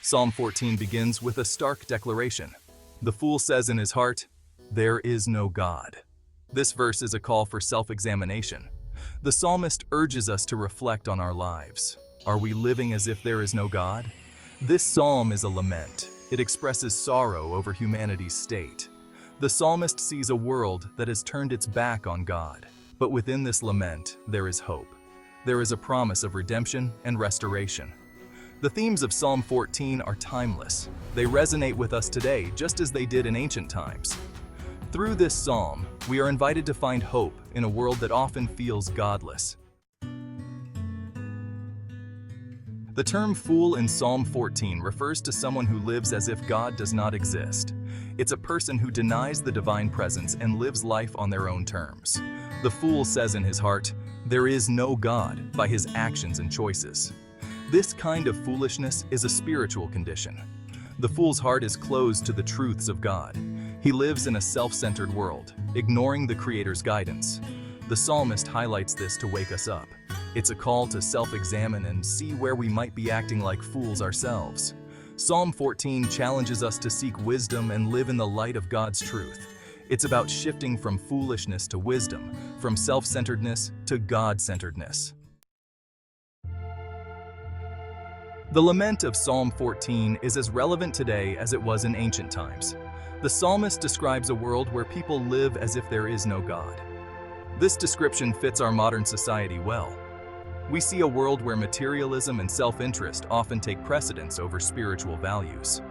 Psalm 14 begins with a stark declaration. The fool says in his heart, "There is no God." This verse is a call for self-examination. The psalmist urges us to reflect on our lives. Are we living as if there is no God? This psalm is a lament. It expresses sorrow over humanity's state. The psalmist sees a world that has turned its back on God. But within this lament, there is hope. There is a promise of redemption and restoration. The themes of Psalm 14 are timeless. They resonate with us today just as they did in ancient times. Through this psalm, we are invited to find hope in a world that often feels godless. The term fool in Psalm 14 refers to someone who lives as if God does not exist. It's a person who denies the divine presence and lives life on their own terms. The fool says in his heart, "There is no God," by his actions and choices. This kind of foolishness is a spiritual condition. The fool's heart is closed to the truths of God. He lives in a self-centered world, ignoring the Creator's guidance. The psalmist highlights this to wake us up. It's a call to self-examine and see where we might be acting like fools ourselves. Psalm 14 challenges us to seek wisdom and live in the light of God's truth. It's about shifting from foolishness to wisdom, from self-centeredness to God-centeredness. The lament of Psalm 14 is as relevant today as it was in ancient times. The psalmist describes a world where people live as if there is no God. This description fits our modern society well. We see a world where materialism and self-interest often take precedence over spiritual values.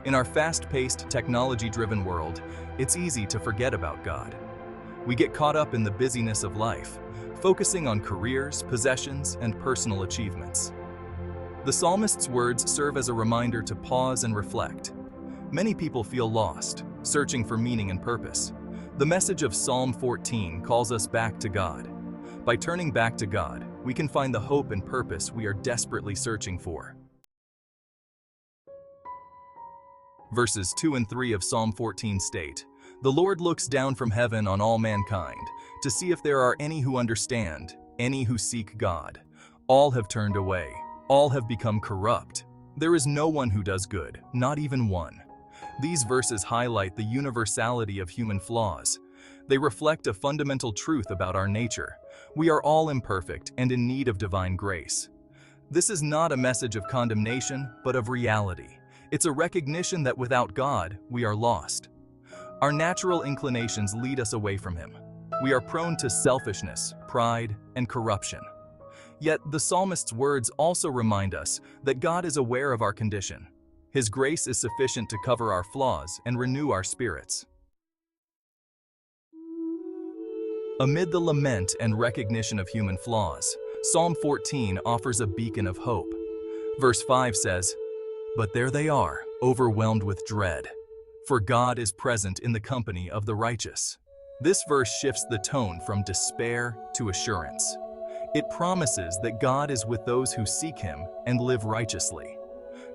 In our fast-paced, technology-driven world, it's easy to forget about God. We get caught up in the busyness of life, focusing on careers, possessions, and personal achievements. The psalmist's words serve as a reminder to pause and reflect. Many people feel lost, searching for meaning and purpose. The message of Psalm 14 calls us back to God. By turning back to God, we can find the hope and purpose we are desperately searching for. Verses 2 and 3 of Psalm 14 state, "The Lord looks down from heaven on all mankind, to see if there are any who understand, any who seek God. All have turned away, all have become corrupt. There is no one who does good, not even one." These verses highlight the universality of human flaws. They reflect a fundamental truth about our nature. We are all imperfect and in need of divine grace. This is not a message of condemnation, but of reality. It's a recognition that without God, we are lost. Our natural inclinations lead us away from Him. We are prone to selfishness, pride, and corruption. Yet the psalmist's words also remind us that God is aware of our condition. His grace is sufficient to cover our flaws and renew our spirits. Amid the lament and recognition of human flaws, Psalm 14 offers a beacon of hope. Verse 5 says, "But there they are, overwhelmed with dread, for God is present in the company of the righteous." This verse shifts the tone from despair to assurance. It promises that God is with those who seek Him and live righteously.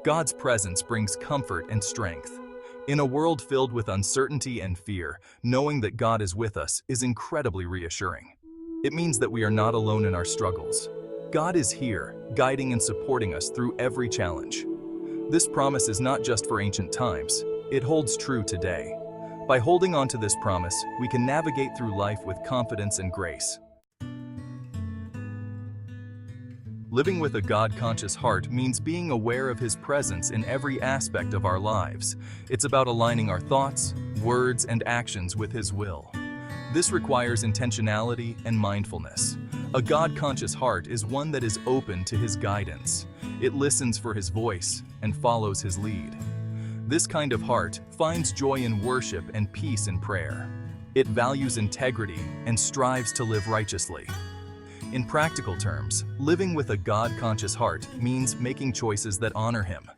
God's presence brings comfort and strength. In a world filled with uncertainty and fear, knowing that God is with us is incredibly reassuring. It means that we are not alone in our struggles. God is here, guiding and supporting us through every challenge. This promise is not just for ancient times, it holds true today. By holding on to this promise, we can navigate through life with confidence and grace. Living with a God-conscious heart means being aware of His presence in every aspect of our lives. It's about aligning our thoughts, words, and actions with His will. This requires intentionality and mindfulness. A God-conscious heart is one that is open to His guidance. It listens for His voice and follows His lead. This kind of heart finds joy in worship and peace in prayer. It values integrity and strives to live righteously. In practical terms, living with a God-conscious heart means making choices that honor Him.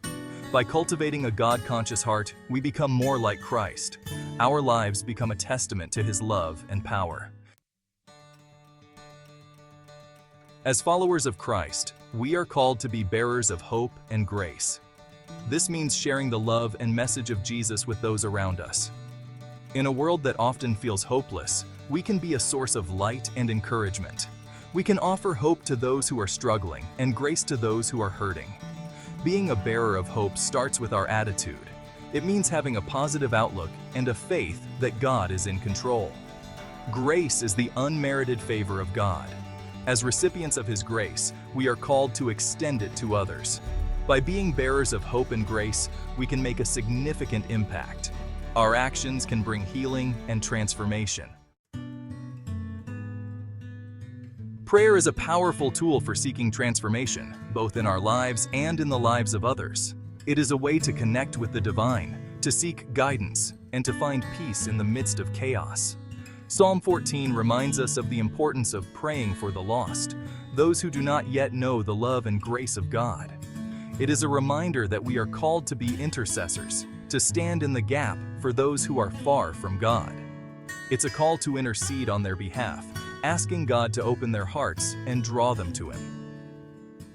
By cultivating a God-conscious heart, we become more like Christ. Our lives become a testament to His love and power. As followers of Christ, we are called to be bearers of hope and grace. This means sharing the love and message of Jesus with those around us. In a world that often feels hopeless, we can be a source of light and encouragement. We can offer hope to those who are struggling and grace to those who are hurting. Being a bearer of hope starts with our attitude. It means having a positive outlook and a faith that God is in control. Grace is the unmerited favor of God. As recipients of His grace, we are called to extend it to others. By being bearers of hope and grace, we can make a significant impact. Our actions can bring healing and transformation. Prayer is a powerful tool for seeking transformation, both in our lives and in the lives of others. It is a way to connect with the divine, to seek guidance, and to find peace in the midst of chaos. Psalm 14 reminds us of the importance of praying for the lost, those who do not yet know the love and grace of God. It is a reminder that we are called to be intercessors, to stand in the gap for those who are far from God. It's a call to intercede on their behalf, asking God to open their hearts and draw them to Him.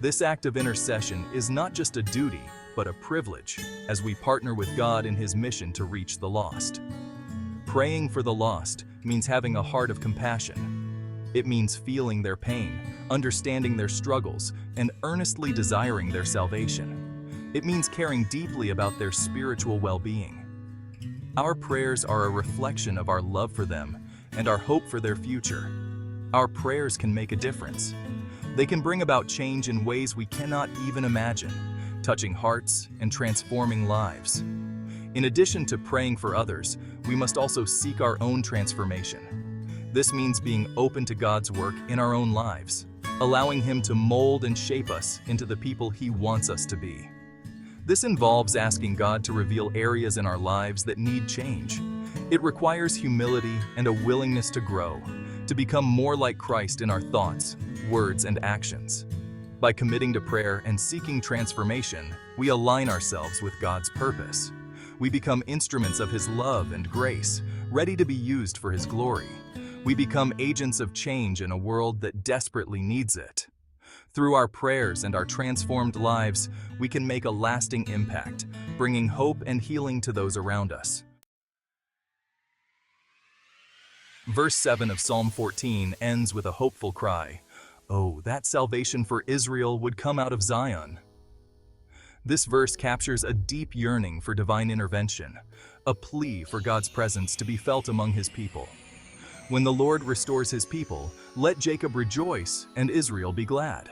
This act of intercession is not just a duty, but a privilege, as we partner with God in His mission to reach the lost. Praying for the lost means having a heart of compassion. It means feeling their pain, understanding their struggles, and earnestly desiring their salvation. It means caring deeply about their spiritual well-being. Our prayers are a reflection of our love for them and our hope for their future. Our prayers can make a difference. They can bring about change in ways we cannot even imagine, touching hearts and transforming lives. In addition to praying for others, we must also seek our own transformation. This means being open to God's work in our own lives, allowing Him to mold and shape us into the people He wants us to be. This involves asking God to reveal areas in our lives that need change. It requires humility and a willingness to grow, to become more like Christ in our thoughts, words, and actions. By committing to prayer and seeking transformation, we align ourselves with God's purpose. We become instruments of His love and grace, ready to be used for His glory. We become agents of change in a world that desperately needs it. Through our prayers and our transformed lives, we can make a lasting impact, bringing hope and healing to those around us. Verse 7 of Psalm 14 ends with a hopeful cry, "Oh, that salvation for Israel would come out of Zion." This verse captures a deep yearning for divine intervention, a plea for God's presence to be felt among His people. When the Lord restores His people, let Jacob rejoice and Israel be glad.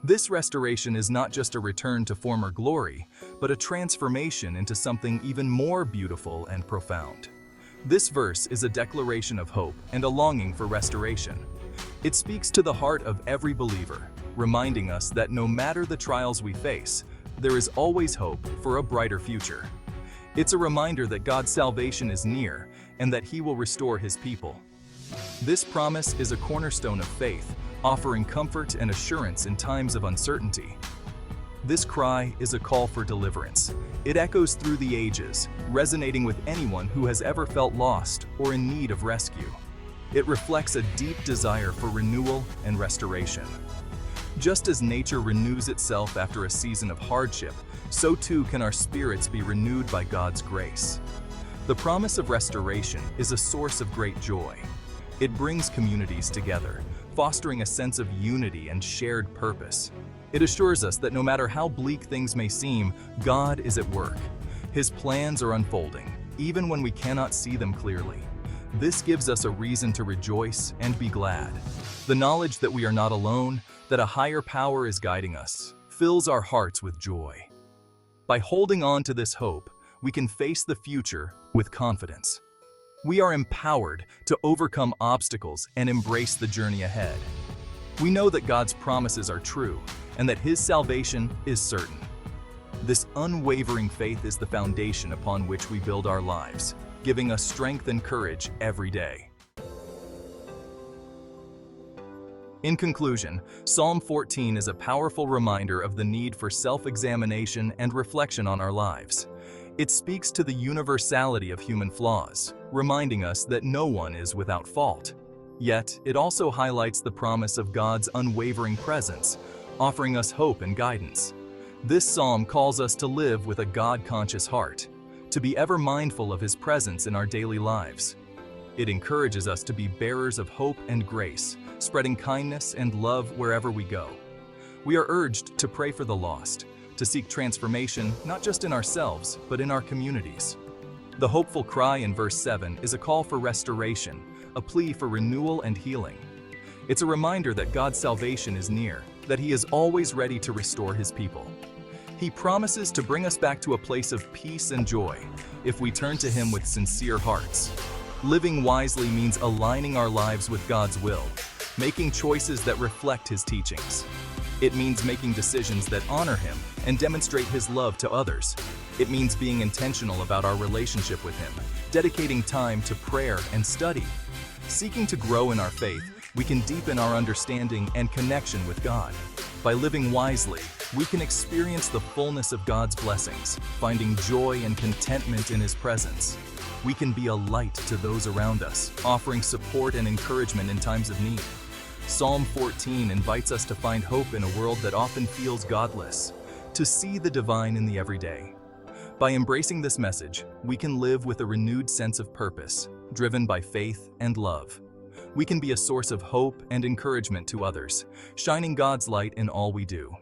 This restoration is not just a return to former glory, but a transformation into something even more beautiful and profound. This verse is a declaration of hope and a longing for restoration. It speaks to the heart of every believer, reminding us that no matter the trials we face, there is always hope for a brighter future. It's a reminder that God's salvation is near and that He will restore His people. This promise is a cornerstone of faith, offering comfort and assurance in times of uncertainty. This cry is a call for deliverance. It echoes through the ages, resonating with anyone who has ever felt lost or in need of rescue. It reflects a deep desire for renewal and restoration. Just as nature renews itself after a season of hardship, so too can our spirits be renewed by God's grace. The promise of restoration is a source of great joy. It brings communities together, fostering a sense of unity and shared purpose. It assures us that no matter how bleak things may seem, God is at work. His plans are unfolding, even when we cannot see them clearly. This gives us a reason to rejoice and be glad. The knowledge that we are not alone, that a higher power is guiding us, fills our hearts with joy. By holding on to this hope, we can face the future with confidence. We are empowered to overcome obstacles and embrace the journey ahead. We know that God's promises are true and that His salvation is certain. This unwavering faith is the foundation upon which we build our lives, giving us strength and courage every day. In conclusion, Psalm 14 is a powerful reminder of the need for self-examination and reflection on our lives. It speaks to the universality of human flaws, reminding us that no one is without fault. Yet, it also highlights the promise of God's unwavering presence, offering us hope and guidance. This psalm calls us to live with a God-conscious heart, to be ever mindful of His presence in our daily lives. It encourages us to be bearers of hope and grace, spreading kindness and love wherever we go. We are urged to pray for the lost, to to seek transformation not just in ourselves, but in our communities. The hopeful cry in verse 7 is a call for restoration, a plea for renewal and healing. It's a reminder that God's salvation is near, that He is always ready to restore His people. He promises to bring us back to a place of peace and joy if we turn to Him with sincere hearts. Living wisely means aligning our lives with God's will, making choices that reflect His teachings. It means making decisions that honor Him and demonstrate His love to others. It means being intentional about our relationship with Him, dedicating time to prayer and study. Seeking to grow in our faith, we can deepen our understanding and connection with God. By living wisely, we can experience the fullness of God's blessings, finding joy and contentment in His presence. We can be a light to those around us, offering support and encouragement in times of need. Psalm 14 invites us to find hope in a world that often feels godless, to see the divine in the everyday. By embracing this message, we can live with a renewed sense of purpose, driven by faith and love. We can be a source of hope and encouragement to others, shining God's light in all we do.